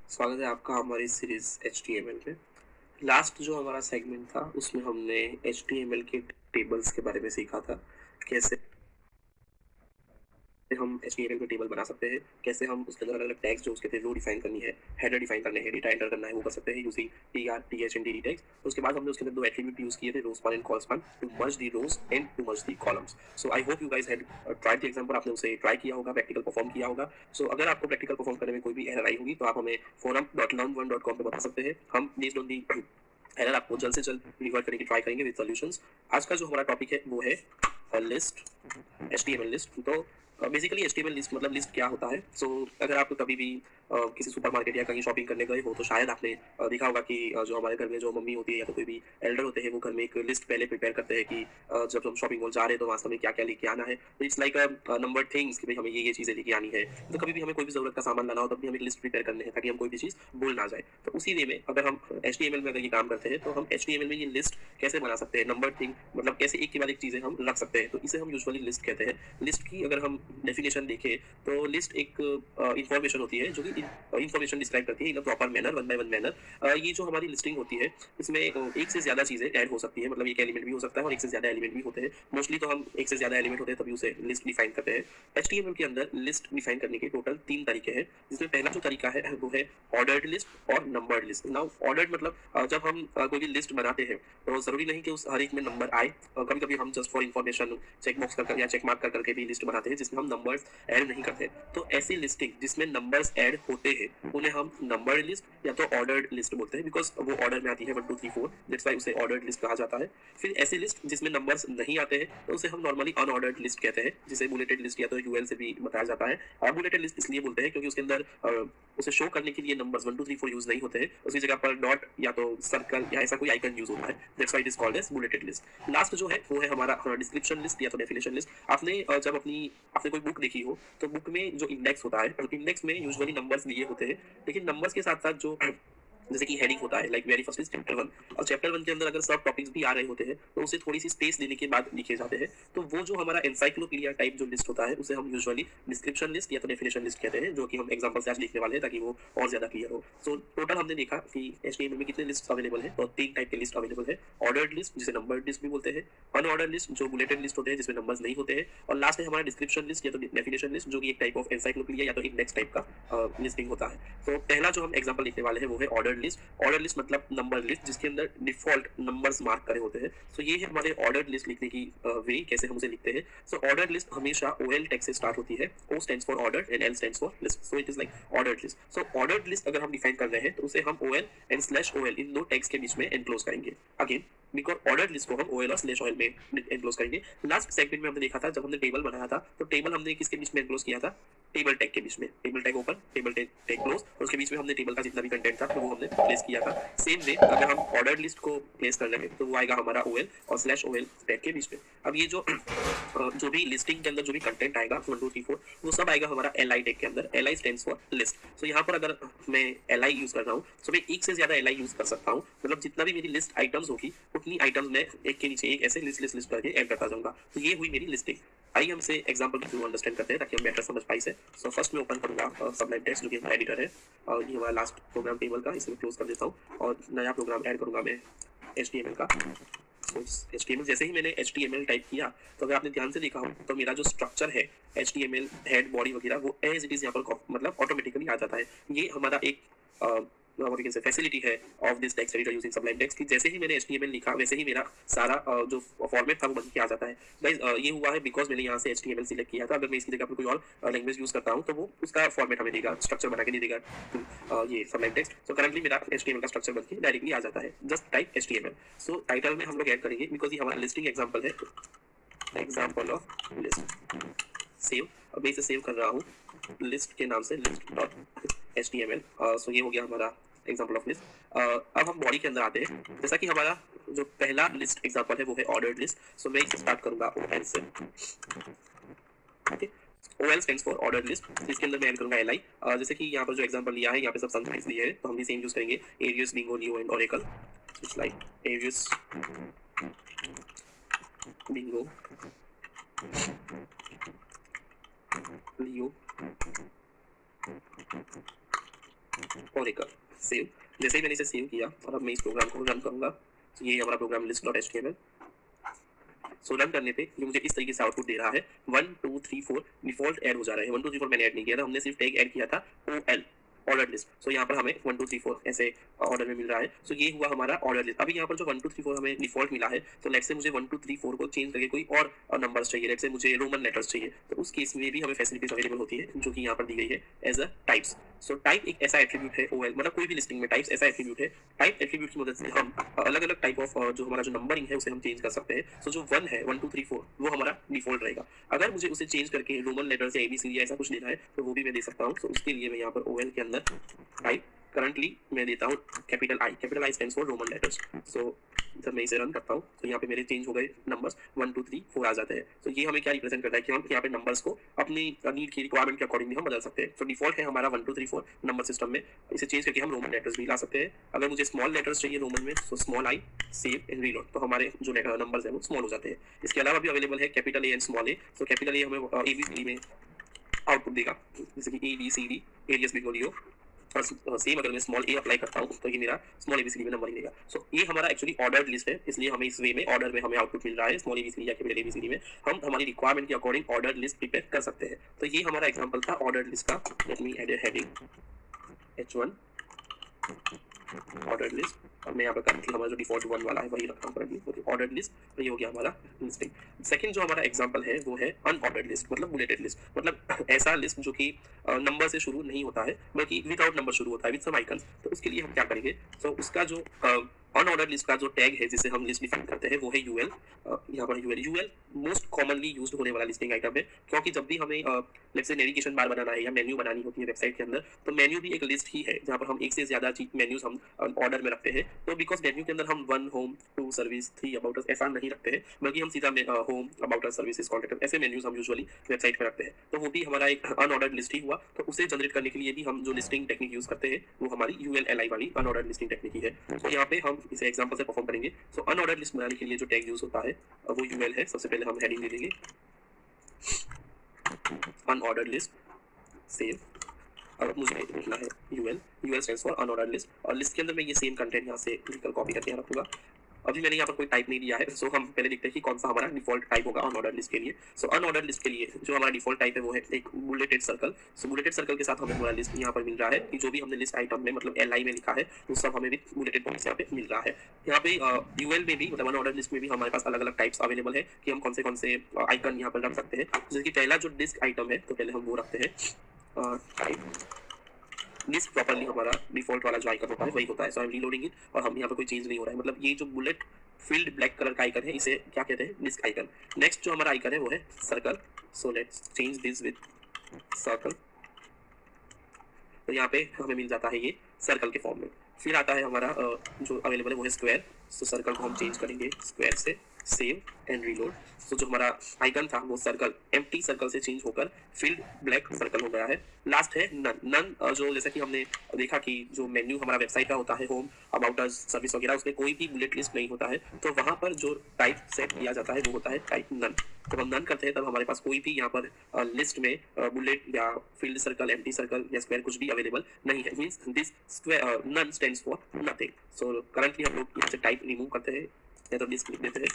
स्वागत है आपका हमारी सीरीज HTML में। लास्ट जो हमारा सेगमेंट था उसमें हमने HTML के टेबल्स के बारे में सीखा था। कैसे हम HTML में टेबल बना सकते हैं, कैसे हम उसके अंदर अलग-अलग टैग्स जो उसके थे वो डिफाइन करनी है, हेडर डिफाइन करने हैं, डेटा एंटर करना है वो कर सकते हैं using tr, th and dd tags. उसके बाद हमने उसके अंदर दो एट्रीब्यूट यूज किए थे, row span and col span to merge the rows and to merge the columns. So I hope you guys had tried the example, आपने उसे ट्राई किया होगा, प्रैक्टिकल परफॉर्म किया होगा। सो अगर आपको प्रैक्टिकल परफॉर्म करने में कोई भी एरर आई होगी तो आप हमें forum.learn1.com पे बता सकते हैं। हम बेस्ड ऑन दी एरर आपको जल्द से जल्द रिवर्ट करने की ट्राई करेंगे विद सॉल्यूशंस। आज का जो हमारा टॉपिक है वो है लिस्ट, HTML लिस्ट। तो बेसिकली HTML लिस्ट मतलब लिस्ट क्या होता है। सो अगर आप कभी भी किसी सुपरमार्केट या कहीं शॉपिंग करने गए हो तो शायद आपने देखा होगा कि जो हमारे घर में जो मम्मी होती है या तो कोई भी एल्डर होते हैं वो घर में एक लिस्ट पहले प्रिपेयर करते हैं कि जब हम शॉपिंग मॉल जा रहे हैं तो वहाँ से हमें क्या क्या लेके आना है। तो इट्स लाइक नंबर थिंग्स कि भाई हमें ये चीज़ें लेके आनी है। तो कभी भी हमें कोई भी जरूरत का सामान लाना हो तब भी हमें एक लिस्ट प्रिपेयर करनी है ताकि हम कोई भी चीज़ भूल ना जाए। तो उसी वे में अगर हम HTML में अगर ये काम करते हैं तो हम HTML में ये लिस्ट कैसे बना सकते हैं, नंबर थिंग मतलब कैसे एक के बाद एक चीज़ें हम रख सकते हैं। तो इसे हम यूजुअली लिस्ट कहते हैं। लिस्ट की अगर हम डेफिनेशन देखें तो लिस्ट एक इंफॉर्मेशन होती है जो कि इंफॉर्मेशन डिस्क्राइब करती है in a proper manner, one by one manner. ये जो हमारी लिस्टिंग होती है इसमें एक से ज्यादा चीजें ऐड हो सकती है, मतलब एक एलिमेंट भी हो सकता है और एक से ज्यादा एलिमेंट भी होते हैं। मोस्टली तो हम एक से ज्यादा एलिमेंट होते हैं तभी उसे लिस्ट डिफाइन करते हैं। HTML के अंदर लिस्ट डिफाइन करने के टोटल 3 तरीके हैं, जिसमें पहला जो तरीका है वो है ऑर्डर्ड लिस्ट और नंबर्ड लिस्ट। नाउ ऑर्डर्ड मतलब जब हम कोई भी लिस्ट बनाते हैं तो जरूरी नहीं कि उस हर एक में नंबर आए। कभी कभी हम just for information check box कर या चेक मार्क कर करके भी लिस्ट बनाते हैं जिसमें हम नंबर्स ऐड नहीं करते। तो ऐसी लिस्टिंग जिसमें नंबर्स ऐड होते हैं उन्हें हम नंबर्ड लिस्ट या तो ऑर्डर्ड लिस्ट बोलते हैं, बिकॉज वो ऑर्डर में आती है 1 2 3 4, दैट्स व्हाई उसे ऑर्डर्ड लिस्ट कहा जाता है। फिर ऐसी लिस्ट जिसमें नंबर्स नहीं आते हैं तो उसे हम नॉर्मली अनऑर्डर्ड लिस्ट कहते हैं, जिसे बुलेटेड लिस्ट या तो UL से भी बताया जाता है। और बुलेटेड लिस्ट इसलिए बोलते हैं क्योंकि उसके अंदर उसे शो करने के लिए नंबर्स 1 2 3 4 यूज नहीं होते हैं, उसकी जगह पर डॉट या तो सर्कल या ऐसा कोई आइकन यूज होता है, that's why it is called as bulleted list. Last जो है वो है हमारा डिस्क्रिप्शन लिस्ट या तो डेफिनेशन लिस्ट। आपने जब आपने कोई बुक देखी हो तो बुक में जो इंडेक्स होता है, इंडेक्स में यूजुअली नंबर्स दिए होते हैं, लेकिन नंबर्स के साथ साथ जो जैसे कि हेडिंग होता है, like very first is chapter 1, और चैप्टर 1 के अंदर अगर सब टॉपिक्स भी आ रहे होते हैं तो उसे थोड़ी सी स्पेस देने के बाद लिखे जाते हैं। तो वो जो हमारा एनसाइक्लोपीडिया टाइप जो लिस्ट होता है उसे हम यूजुअली डिस्क्रिप्शन लिस्ट या तो डेफिनेशन लिस्ट कहते हैं, जो कि हम एग्जांपल से आज लिखने वाले हैं ताकि वो और ज्यादा क्लियर हो। सो टोटल हमने देखा कि HTML में कितने लिस्ट अवेलेबल है, तो 3 टाइप के लिस्ट अवेलेबल है। ऑर्डर्ड लिस्ट जिसे नंबर्ड लिस्ट भी बोलते हैं, अनऑर्डर्ड लिस्ट जो बुलेटेड लिस्ट होते हैं जिसमें नंबर्स नहीं होते हैं, और लास्ट है हमारा डिस्क्रिप्शन लिस्ट या तो डेफिनेशन लिस्ट जो कि एक टाइप ऑफ एनसाइक्लोपीडिया या तो इंडेक्स टाइप का लिस्टिंग होता है। तो पहला जो हम एग्जांपल लिखने वाले हैं वो है ऑर्डर्ड लिस्ट। ऑर्डर लिस्ट मतलब नंबर लिस्ट जिसके अंदर डिफॉल्ट नंबर्स मार्क करे होते हैं। सो ये है हमारे ऑर्डर्ड लिस्ट लिखने की वे, कैसे हम उसे लिखते हैं। सो ऑर्डर्ड लिस्ट हमेशा OL टैग से स्टार्ट होती है। O stands for order and L stands for list, so it is like ordered list. So ordered list अगर हम डिफाइन कर रहे हैं तो उसे हम OL एंड /OL इन दो टैग्स के बीच में एनक्लोज करेंगे। अगेन बिकॉज ऑर्डर्ड लिस्ट को हम OL और /OL में एनक्लोज करेंगे। लास्ट सेगमेंट में हमने देखा था जब हमने टेबल बनाया था तो टेबल हमने किसके बीच में एनक्लोज किया था, टेबल टैग के बीच में। Table tag open, table tag close, और उसके बीच में हमने टेबल का जितना भी कंटेंट था तो वो हमने प्लेस किया था। सेम वे अगर हम ऑर्डर्ड लिस्ट को प्लेस कर रहे हैं तो वो आएगा हमारा OL और /OL टैग के बीच में। अब ये जो भी लिस्टिंग के अंदर जो भी कंटेंट आएगा 1 2 3 4 वो सब आएगा हमारा LI टैग के अंदर। LI stands for list. So यहाँ पर अगर मैं LI यूज कर रहा हूँ तो मैं एक से ज्यादा LI यूज कर सकता हूँ, मतलब जितना भी मेरी लिस्ट आइटम्स होगी उतनी आइटम्स मैं एक के नीचे एक ऐसे लिस्ट करके ऐड करता जाऊंगा। तो ये हुई मेरी लिस्टिंग। आइए हम इसे एग्जांपल के थ्रू अंडरस्टैंड करते हैं ताकि हम बेटर समझ पाई से। सो फर्स्ट मैं ओपन करूंगा सबलाइन टेक्स्ट जो कि हमारा एडिटर है, और ये हमारा लास्ट प्रोग्राम टेबल का, इसे मैं क्लोज कर देता हूँ और नया प्रोग्राम ऐड करूंगा मैं HTML का। तो HTML जैसे ही मैंने HTML टाइप किया तो अगर आपने ध्यान से देखा हो तो मेरा जो स्ट्रक्चर है HTML हेड बॉडी वगैरह वो एज इट इज यहाँ पर मतलब ऑटोमेटिकली आ जाता है। ये हमारा एक what we can say facility है of this text editor using Sublime text कि जैसे ही मैंने HTML लिखा वैसे ही मेरा सारा जो फॉर्मेट था वो बन के आ जाता है। गाइस ये हुआ है बिकॉज मैंने यहाँ से HTML सिलेक्ट किया था। अगर मैं इसकी जगह पर कोई और लैंग्वेज यूज करता हूँ तो वो उसका फॉर्मेट हमें देगा, स्ट्रक्चर बना के नहीं देगा ये सबलाइन टेक्स्ट। सो करंटली मेरा HTML का स्ट्रक्चर बन के डायरेक्टली आ जाता है, जस्ट टाइप HTML। सो टाइटल में हम लोग ऐड करेंगे बिकॉज ये हमारा लिस्टिंग एग्जाम्पल है, एग्जाम्पल ऑफ लिस्ट। सेव, अब मैं इसे सेव कर रहा हूँ लिस्ट के नाम से, list.html। सो ये हो गया हमारा एग्जांपल ऑफ लिस्ट। अब हम बॉडी के अंदर आते हैं। जैसा कि हमारा जो पहला लिस्ट एग्जांपल है वो है ऑर्डर्ड लिस्ट। सो मैं इसे स्टार्ट करूंगा OL से। Okay, OL stands for ordered list. इसके अंदर मैं ऐड करूंगा LI। जैसे कि यहाँ पर जो एग्जांपल लिया है यहाँ पे सब संस्कृत दिए हैं तो हम भी सेम यूज करेंगे, Arial, bingo, Leo and Oracle. It's like Arial, bingo, Leo और एक सेव। जैसे ही मैंने इसे सेव किया और अब मैं इस प्रोग्राम को रन करूंगा, तो ये हमारा प्रोग्राम list.html। सो रन करने पे ये मुझे इस तरीके से आउटपुट दे रहा है 1 2 3 4 डिफॉल्ट ऐड हो जा रहा है। 1 2 3 4 मैंने ऐड नहीं किया था, हमने सिर्फ टैग ऐड किया था OL ऑर्डर लिस्ट। सो यहाँ पर हमें 1 2 3 4 ऐसे ऑर्डर में मिल रहा है। सो ये हुआ हमारा ऑर्डर लिस्ट। अभी यहाँ पर जो 1 2 3 4 हमें डिफॉल्ट मिला है, तो लेट्स से मुझे 1 2 3 4 को चेंज करके कोई और नंबर्स चाहिए, लेट्स से मुझे रोमन लेटर्स चाहिए, तो उस केस में भी हमें फैसिलिटीज अवेलेबल होती है जो कि यहाँ पर दी गई है as a types. So type एक ऐसा एट्रीब्यूट है OL, मतलब कोई भी लिस्टिंग में टाइप्स ऐसा एट्रीब्यूट है। टाइप एट्रीब्यूट की मदद से हम अलग अलग टाइप ऑफ जो हमारा जो नंबरिंग है उसे हम चेंज कर सकते हैं। सो जो 1 है 1 2 3 4 वो हमारा डिफॉल्ट रहेगा। अगर मुझे उसे चेंज करके रोमन लेटर्स या ABC या ऐसा कुछ देना है तो वो भी मैं दे सकता हूँ। सो उसके लिए मैं यहाँ पर OL के अंदर टाइप करंटली मैं देता हूँ capital I stands for Roman letters. So जब मैं इसे रन करता हूँ तो यहाँ पे मेरे चेंज हो गए नंबर्स 1 2 3 4 आ जाते हैं। तो ये हमें क्या रिप्रेजेंट करता है कि हम यहाँ पे नंबर्स को अपनी नीड की रिक्वायरमेंट के अकॉर्डिंगली हम बदल सकते हैं। तो डिफॉल्ट है हमारा 1 2 3 4 नंबर सिस्टम में, इसे चेंज करके हम रोमन लेटर्स भी ला सकते हैं। अगर मुझे स्मॉल लेटर्स चाहिए रोमन में, तो small I save and reload, तो हमारे जो नंबर्स हैं वो स्मॉल हो जाते हैं। इसके अलावा भी अवेलेबल है capital A and small A। तो कैपिटल A हमें ABCD में आउटपुट देगा, जैसे कि ABCD एरियस बिगोलियो। और सेम अगर मैं स्मॉल a अप्लाई करता हूँ तो ये मेरा स्मॉल ABCD में नंबर देगा। सो ये हमारा एक्चुअली ऑर्डर्ड लिस्ट है, इसलिए हमें इस वे में ऑर्डर में हमें आउटपुट मिल रहा है। स्मॉल ABCD या कैपिटल ABCD में हम हमारी रिक्वायरमेंट के अकॉर्डिंग ऑर्डर्ड लिस्ट प्रिपेयर कर सकते हैं। तो ये हमारा एग्जांपल था ऑर्डर्ड लिस्ट का। लेट मी ऐड अ हेडिंग H1 ऑर्डर्ड लिस्ट, और मैं यहाँ पर करंटली हमारा जो डिफॉल्ट 1 वाला है वही रखता हूँ करंटली। ओके, ऑर्डर्ड लिस्ट, तो ये हो गया हमारा लिस्टिंग। सेकंड जो हमारा एग्जांपल है वो है अनऑर्डर्ड लिस्ट, मतलब बुलेटेड लिस्ट, मतलब ऐसा लिस्ट जो कि नंबर से शुरू नहीं होता है बल्कि विदाउट नंबर शुरू होता है, विद सम आइकन्स। तो उसके लिए हम क्या करेंगे, तो उसका जो अनऑर्डर्ड लिस्ट का जो टैग है जिसे हम लिस्ट डिफाइन करते हैं वो है UL। यहाँ पर UL मोस्ट कॉमनली यूज्ड होने वाला लिस्टिंग आइटम है, क्योंकि जब भी हमें लेट्स से नेविगेशन बार बनाना है या मेन्यू बनानी होती है वेबसाइट के अंदर, तो मेन्यू भी एक लिस्ट ही है जहाँ पर हम एक से ज्यादा मेन्यूज हम ऑर्डर में रखते हैं। तो बिकॉज मेन्यू के अंदर हम 1 होम 2 सर्विस 3 अबाउट अस ऐसा नहीं रखते हैं, बल्कि हम सीधा home about us services contact ऐसे मेन्यूज हम यूजुअली वेबसाइट पे रखते हैं। तो वो भी हमारा एक अनऑर्डर्ड लिस्ट ही हुआ। तो उसे जनरेट करने के लिए भी हम जो लिस्टिंग टेक्निक यूज करते हैं वो हमारी ULLI वाली अनऑर्डर्ड लिस्टिंग टेक्निक ही है। तो यहाँ पे हम इसे एग्जांपल से परफॉर्म करेंगे। सो अनऑर्डर्ड लिस्ट बनाने के लिए जो टैग यूज होता है वो UL है। सबसे पहले हम हेडिंग दे देंगे अनऑर्डर्ड लिस्ट, सेव। अब मुझे लिखना है UL stands for unordered list, और लिस्ट के अंदर मैं ये सेम कंटेंट यहाँ से लिखकर कॉपी करके यहाँ रखूंगा। अभी मैंने यहाँ पर कोई टाइप नहीं दिया है, सो हम पहले देखते हैं कि कौन सा हमारा डिफॉल्ट टाइप होगा अनऑर्डर्ड लिस्ट के लिए। सो अनऑर्डर्ड लिस्ट के लिए जो हमारा डिफॉल्ट टाइप है वो है एक बुलेटेड सर्कल। सो बुलेटेड सर्कल के साथ हमें हमारा लिस्ट यहाँ पर मिल रहा है कि जो भी हमने लिस्ट आइटम में मतलब LI में लिखा है वो सब हमें भी बुलेटेड पॉइंट्स यहाँ पे मिल रहा है। यहाँ पे UL में भी मतलब अनऑर्डर्ड लिस्ट में भी हमारे पास अलग अलग टाइप्स अवेलेबल है कि हम कौन से आइकन यहाँ पर रख सकते हैं। जैसे कि पहला जो डिस्क आइटम है तो पहले हम वो रखते हैं टाइप लिस्ट। प्रॉपर्ली हमारा डिफॉल्ट वाला जो आइकन होता है वही होता है। सो आई एम रीलोडिंग इट, और हम यहाँ पर कोई चेंज नहीं हो रहा है। मतलब ये जो बुलेट फील्ड ब्लैक कलर का आइकन है इसे क्या कहते हैं, लिस्ट आइकन। नेक्स्ट जो हमारा आइकन है वो है circle. So let's change this with circle. तो यहाँ पे हमें मिल जाता है ये सर्कल के फॉर्म में। फिर आता है हमारा जो अवेलेबल है वो है स्क्वायर। सो सर्कल को हम चेंज करेंगे स्क्वायर से, सेव एंड रीलोड। तो जो हमारा आइकन था वो सर्कल एम्प्टी सर्कल से चेंज होकर फील्ड ब्लैक सर्कल हो गया है। लास्ट है नन जो जैसा कि हमने देखा कि जो मेन्यू हमारा वेबसाइट का होता है होम अबाउट अस सर्विस वगैरह, उसमें कोई भी बुलेट लिस्ट नहीं होता है। तो वहाँ पर जो टाइप सेट किया जाता है वो होता है टाइप नन। जब हम नन करते हैं तब हमारे पास कोई भी यहाँ पर लिस्ट में बुलेट या फील्ड सर्कल एम्प्टी सर्कल या स्क्वायर कुछ भी अवेलेबल नहीं है। Means this square none stands for nothing. So currently हम लोग यहाँ से टाइप रिमूव करते हैं या तो लिस्ट लिख देते हैं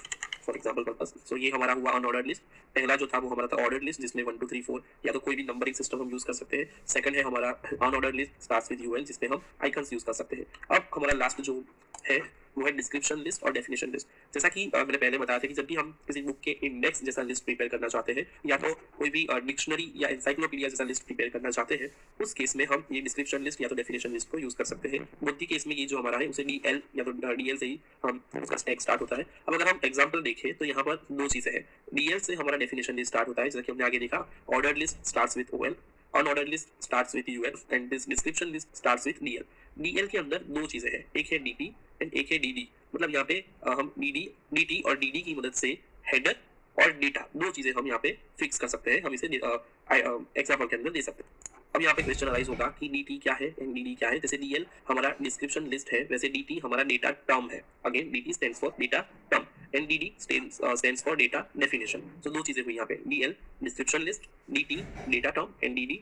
फॉर एग्जांपल पर्पस। सो ये हमारा हुआ अनऑर्डर्ड लिस्ट। पहला जो था वो हमारा था ऑर्डर्ड लिस्ट जिसमें 1 2 3 4 या तो कोई भी नंबरिंग सिस्टम हम यूज कर सकते हैं। सेकंड है हमारा unordered list starts with UL जिसमें हम आइकन्स यूज कर सकते हैं। अब हमारा लास्ट जो है वो है डिस्क्रिप्शन लिस्ट और डेफिनेशन लिस्ट। जैसा कि मैंने पहले बताया था कि जब भी हम किसी बुक के इंडेक्स जैसा लिस्ट प्रिपेयर करना चाहते हैं या तो कोई भी डिक्शनरी या एनसाइक्लोपीडिया जैसा लिस्ट प्रिपेयर करना चाहते हैं, उस केस में हम ये डिस्क्रिप्शन लिस्ट या तो डेफिनेशन लिस्ट को यूज कर सकते हैं। बुद्धि केस में ये जो हमारा है उसे DL या तो DL से ही हम उसका टैग स्टार्ट होता है। अब अगर हम एग्जांपल देखें तो यहाँ पर दो चीजें हैं। DL से हमारा डेफिनेशन लिस्ट स्टार्ट होता है, जैसा कि हमने आगे देखा ordered list starts with OL, unordered list starts with UL and this description list starts with DL। DL के अंदर दो चीजें हैं, एक है DT एंड एक है DD। मतलब यहाँ पे हम DT और DD की मदद से हेडर और डेटा दो चीजें हम यहाँ पे फिक्स कर सकते हैं। हम इसे एग्जांपल के अंदर दे सकते हैं। अब यहाँ पे क्वेश्चन अराइज होगा कि DT क्या है एंड DD क्या है। जैसे DL हमारा डिस्क्रिप्शन लिस्ट है, वैसे DT हमारा डेटा टर्म है। Again DT stands for data term NDD stands for data definition. So दो चीजें हुई यहाँ पे, DL description list, DT data term, NDD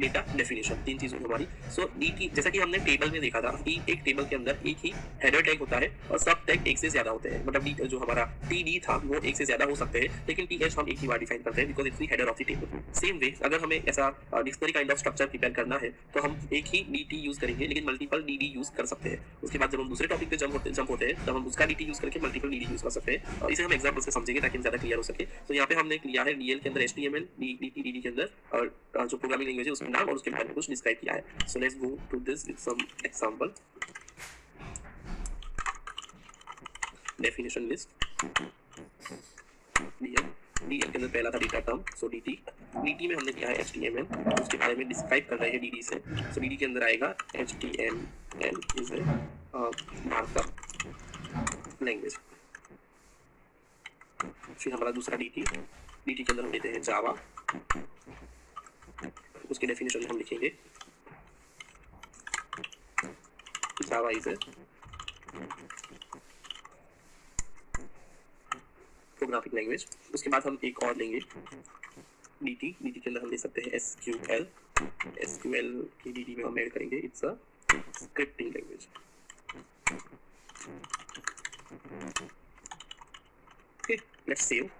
data definition, तीन चीजें हमारी. सो DT जैसा कि हमने टेबल में देखा था कि एक टेबल के अंदर एक ही हेडर टैग होता है और सब टैग एक से ज्यादा होते हैं. मतलब जो हमारा TD था वो एक से ज्यादा हो सकते हैं, लेकिन TH हम एक ही बार डिफाइन करते हैं because it's the header of the table. Same way अगर हमें ऐसा dictionary kind of structure prepare करना है तो हम एक ही DT यूज करेंगे लेकिन मल्टीपल DD यूज कर सकते हैं. उसके बाद जब हम दूसरे टॉपिक पे जंप होते हैं तब हम उसका DT यूज करके मल्टीपल DD यूज कर सकते हैं और इसे हम एग्जांपल से समझेंगे ताकि हम ज्यादा क्लियर हो सके. तो यहाँ पे हमने लिया है DL के अंदर HTML, DT DD के अंदर और जो प्रोग्रामिंग लैंग्वेज है उसका नाम और उसके बारे में कुछ डिस्क्राइब किया है. So let's go to this with some example. Definition list, DL के अंदर पहला था डेटा टर्म, सो DT में हमने किया है HTML, उसके बारे में डिस्क्राइब कर रहे हैं DD से. सो DD के अंदर आएगा HTML is a markup language. फिर हमारा दूसरा DT के अंदर हम लेते हैं जावा, उसके डेफिनेशन में हम लिखेंगे Java is a programming language. उसके बाद हम एक और लेंगे DT के अंदर हम ले सकते हैं SQL की DT में हम ऐड करेंगे it's a scripting language. Okay, let's save.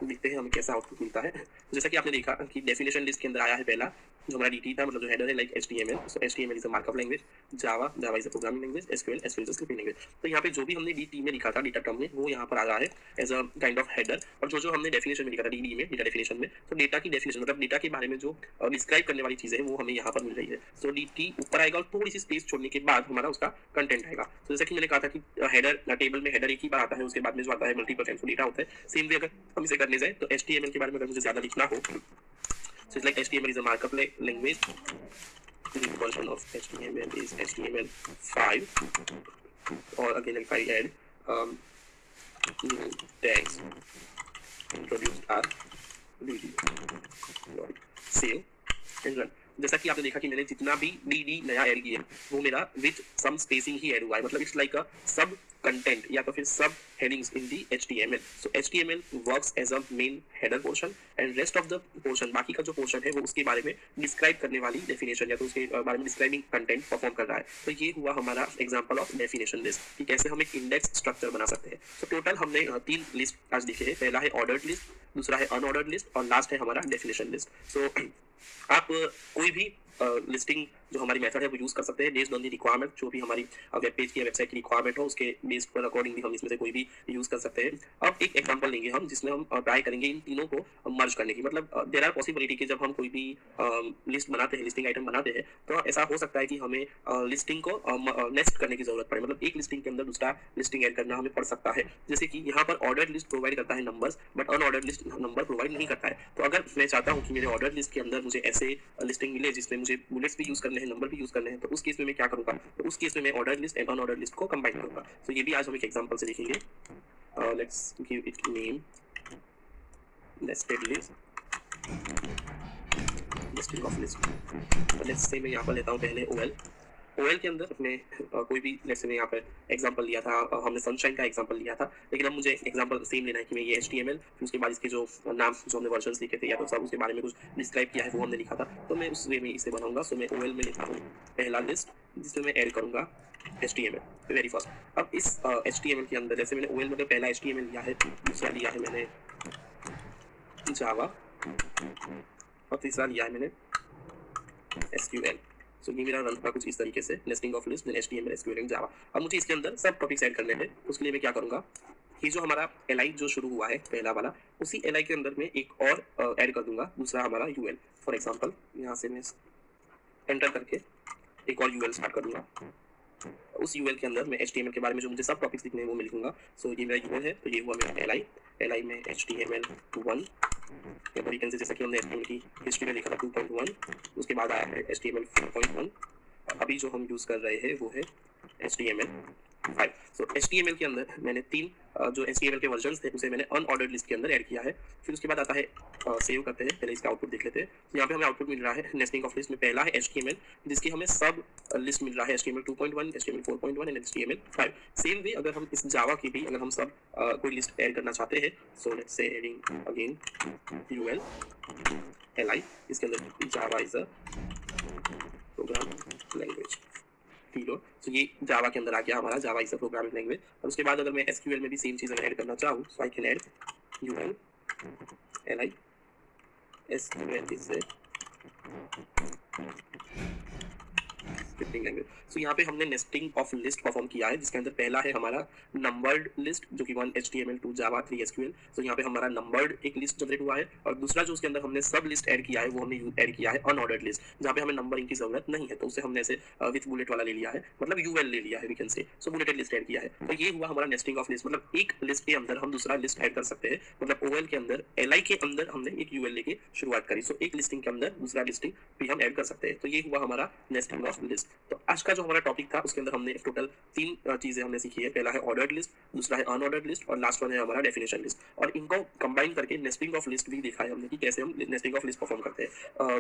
देखते हैं हमें कैसा आउटपुट मिलता है. जैसा कि आपने देखा कि डेफिनेशन लिस्ट के अंदर आया है पहला जो हमारा DT था, मतलब जो हेडर है लाइक HTML. सो HTML is a markup language, Java is a programming language, SQL is a scripting language. तो यहाँ पे जो भी हमने DT में लिखा था डेटा टर्म में वो यहाँ पर आ रहा है as a kind of header. और जो हमने डेफिनेशन में लिखा था DD में, डेटा डेफिनेशन में, तो डेटा की डेफिनेशन मतलब डेटा के बारे में जो डिस्क्राइब करने वाली चीजें हैं वो हमें यहाँ पर मिल रही है. सो DT ऊपर आएगा और थोड़ी सी स्पेस छोड़ने के बाद हमारा उसका कंटेंट आएगा. तो जैसा कि मैंने कहा था कि हेडर टेबल में हेडर एक ही बार आता है, उसके बाद में जो आता है मल्टीपल टाइम्स डेटा होता है. सेम वे अगर हम इसे करने जाए तो HTML के बारे में अगर मुझे ज्यादा लिखना हो, so it's like HTML is a markup language. The version of HTML is HTML5, or again if I add new tags introduced are save and run. जैसा कि आपने देखा कि मैंने जितना भी DD नया ऐड किया वो मेरा विद सम स्पेसिंग ही ऐड हुआ है, मतलब इट्स लाइक अ सब कंटेंट या तो फिर सब हेडिंग्स इन दी HTML. सो HTML works as a main header portion and rest of the portion, बाकी का जो पोर्शन है वो उसके बारे में डिस्क्राइब करने वाली डेफिनेशन या तो उसके बारे में डिस्क्राइबिंग कंटेंट परफॉर्म कर रहा है. तो ये हुआ हमारा एग्जांपल ऑफ डेफिनेशन लिस्ट कि कैसे हम एक इंडेक्स स्ट्रक्चर बना सकते हैं. तो टोटल हमने 3 लिस्ट आज लिखे हैं. पहला है ऑर्डर्ड लिस्ट, दूसरा है अनऑर्डर्ड लिस्ट और लास्ट है हमारा डेफिनेशन लिस्ट. सो आप कोई भी लिस्टिंग जो हमारी मेथड है वो यूज कर सकते हैं बेस्ड ऑन दी रिक्वायरमेंट. जो भी हमारी वेब पेज की वेबसाइट की रिक्वायरमेंट हो उसके बेस पर अकॉर्डिंगली हम इसमें से कोई भी यूज कर सकते हैं. अब एक एग्जांपल लेंगे हम जिसमें हम ट्राई करेंगे इन तीनों को मर्ज करने की. मतलब देयर आर पॉसिबिलिटी कि जब हम कोई भी लिस्ट बनाते हैं, लिस्टिंग आइटम बनाते हैं, तो ऐसा हो सकता है कि हमें लिस्टिंग को नेस्ट करने की जरूरत पड़े. मतलब एक लिस्टिंग के अंदर दूसरा लिस्टिंग ऐड करना हमें पड़ सकता है. जैसे कि यहाँ पर ऑर्डर्ड लिस्ट प्रोवाइड करता है numbers, but unordered list number provide नहीं करता है. तो अगर मैं चाहता हूँ कि मेरे ऑर्डर्ड लिस्ट के अंदर मुझे ऐसे लिस्टिंग मिले जिसमें मुझे बुलेट्स भी यूज करने हैं, नंबर भी यूज करने हैं, तो उस केस में मैं क्या करूंगा, तो उस केस में मैं ordered list and unordered list को कंबाइन करूंगा. तो ये भी आज हम एक एग्जांपल से देखेंगे. Let's give it name nested list, listing of list. Let's say मैं यहाँ पर लेता हूँ पहले OL के अंदर अपने कोई भी, जैसे मैं यहाँ पर एग्जांपल लिया था, हमने सनशाइन का एग्जांपल लिया था, लेकिन अब मुझे एग्जांपल सेम लेना है कि मैं ये HTML, फिर उसके बाद इसके जो नाम जो हमने वर्जन्स लिखे थे या तो सब उसके बारे में कुछ डिस्क्राइब किया है वो हमने लिखा था, तो मैं उस वे में इसे बनाऊंगा. सो मैं OL में लेता हूँ पहला लिस्ट जिसमें मैं ऐड करूँगा HTML वेरी फर्स्ट. अब इस HTML के अंदर जैसे मैंने OL में पहला HTML लिया है, दूसरा लिया है मैंने जावा और तीसरा लिया है मैंने SQL. सो ये मेरा रन होगा कुछ इस तरीके से, listing of list, HTML, SQL and Java. अब मुझे इसके अंदर सब टॉपिक्स ऐड करने हैं. उसके लिए मैं क्या करूंगा, ये जो हमारा li जो शुरू हुआ है पहला वाला, उसी li के अंदर मैं एक और ऐड कर दूंगा, दूसरा हमारा ul. फॉर एग्जांपल यहाँ से मैं एंटर करके एक और ul स्टार्ट कर दूंगा. उस ul के अंदर मैं HTML के बारे में जो मुझे सब टॉपिक्स लिखने हैं वो मैं लिखूंगा. सो ये मेरा ul है, तो ये हुआ मेरा li में HTML1, तरीके से जैसा कि हमने HTML की हिस्ट्री में लिखा था 2.1, उसके बाद आया है HTML 4.1. अभी जो हम यूज़ कर रहे हैं वो है HTML 5। सो HTML के अंदर मैंने 3 जो HTML के वर्जन्स थे उसे मैंने अनऑर्डर्ड लिस्ट के अंदर ऐड किया है। फिर उसके बाद आता है सेव करते हैं, पहले इसका आउटपुट देख लेते हैं। तो यहाँ पे हमें आउटपुट मिल रहा है नेस्टिंग ऑफ लिस्ट में पहला है HTML जिसकी हमें सब लिस्ट मिल रहा है HTML 2.1, HTML 4.1 and HTML 5। Same way अगर हम इस जावा की भी अगर हम सब कोई लिस्ट ऐड करना चाहते हैं, so let's say adding again UL LI, इसके अंदर Java is a programme language ठीक। सो ये जावा के अंदर आ गया हमारा, Java is a programming language. और उसके बाद अगर मैं एसक्यूएल में भी सेम चीज़ अगर ऐड करना चाहूँ, so I can add UL L I SQL is scripting language. So यहाँ पे हमने नेस्टिंग ऑफ लिस्ट परफॉर्म किया है जिसके अंदर पहला है हमारा नंबर्ड लिस्ट जो कि 1 HTML 2 जावा 3 SQL। सो यहाँ पे हमारा नंबर्ड एक लिस्ट जनरेट हुआ है और दूसरा जो उसके अंदर हमने सब लिस्ट ऐड किया है वो हमने ऐड किया है अनऑर्डर्ड लिस्ट जहाँ पे हमें नंबरिंग की जरूरत नहीं है, तो उसे हमने ऐसे विथ बुलेट वाला ले लिया है, मतलब यूएल ले लिया है we can say. So bulleted list add किया है। तो ये हुआ हमारा नेस्टिंग ऑफ लिस्ट, मतलब एक लिस्ट के अंदर हम दूसरा लिस्ट ऐड कर सकते हैं। मतलब ओएल के अंदर एलआई के अंदर हमने एक यूएल लेके शुरुआत करी, सो एक लिस्टिंग के अंदर दूसरा लिस्टिंग भी हम ऐड कर सकते हैं। तो ये हुआ हमारा नेस्टिंग ऑफ लिस्ट। तो आज का जो हमारा टॉपिक था उसके अंदर हमने टोटल 3 चीजें हमने सीखी है। पहला है ऑर्डर्ड लिस्ट, दूसरा है अनऑर्डर्ड लिस्ट और लास्ट वन है हमारा डेफिनेशन लिस्ट। और इनको कंबाइन करके नेस्टिंग ऑफ लिस्ट भी देखा है हमने कि कैसे हम नेस्टिंग ऑफ लिस्ट परफॉर्म करते हैं।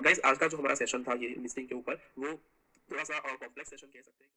गाइस आज का जो हमारा सेशन था ये लिस्टिंग के ऊपर, वो थोड़ा सा कॉम्प्लेक्स सेशन कह सकते हैं।